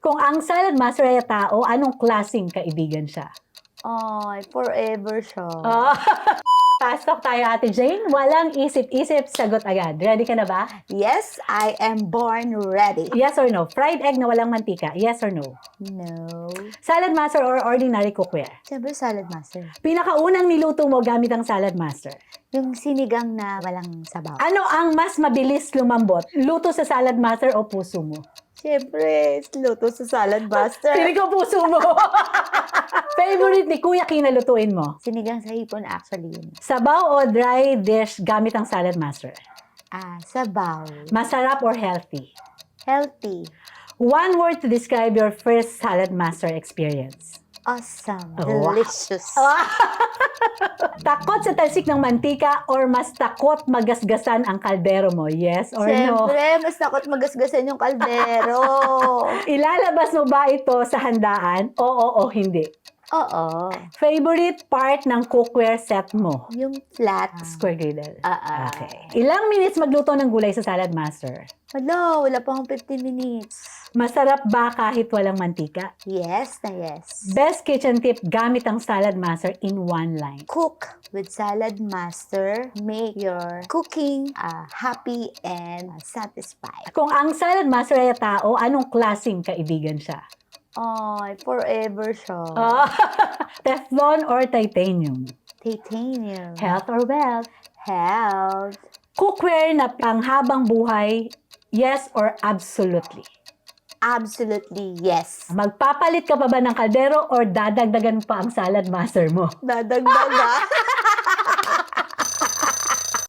Kung ang salad master ay tao, anong klaseng kaibigan siya? Ay, forever siya. Oh. Pasok tayo, Ate Jane. Walang isip-isip, sagot agad. Ready ka na ba? Yes, I am born ready. Yes or no? Fried egg na walang mantika, yes or no? No. Salad master or ordinary cookware? Siyempre, salad master. Pinakaunang niluto mo gamit ang salad master? Yung sinigang na walang sabaw. Ano ang mas mabilis lumambot? Luto sa salad master o puso mo? Siyempre, luto sa salad master. Pili ko puso mo. Favorite ni Kuya kinalutuin mo? Sinigang sa hipon actually yun. Sabaw o dry dish gamit ang salad master? Sabaw. Masarap or healthy? Healthy. One word to describe your first salad master experience. Awesome. Wow. Delicious. Takot sa talsik ng mantika or mas takot magasgasan ang kaldero mo? Yes or no? Siyempre, mas takot magasgasan yung kaldero. Ilalabas mo ba ito sa handaan? Oo o hindi? Oo. Favorite part ng cookware set mo? Yung flat. Square griddle. Okay. Ilang minutes magluto ng gulay sa salad master? Wala pa akong 15 minutes. Masarap ba kahit walang mantika? Yes na yes. Best kitchen tip gamit ang salad master in one line. Cook with salad master. Make your cooking happy and satisfied. Kung ang salad master ay tao, anong klaseng kaibigan siya? Ay, forever siya. Teflon or titanium? Titanium. Health or wealth? Health. Cookware na panghabang buhay, yes or absolutely? Absolutely yes. Magpapalit ka pa ba ng kaldero or dadagdagan pa ang salad master mo? Dadagdaga.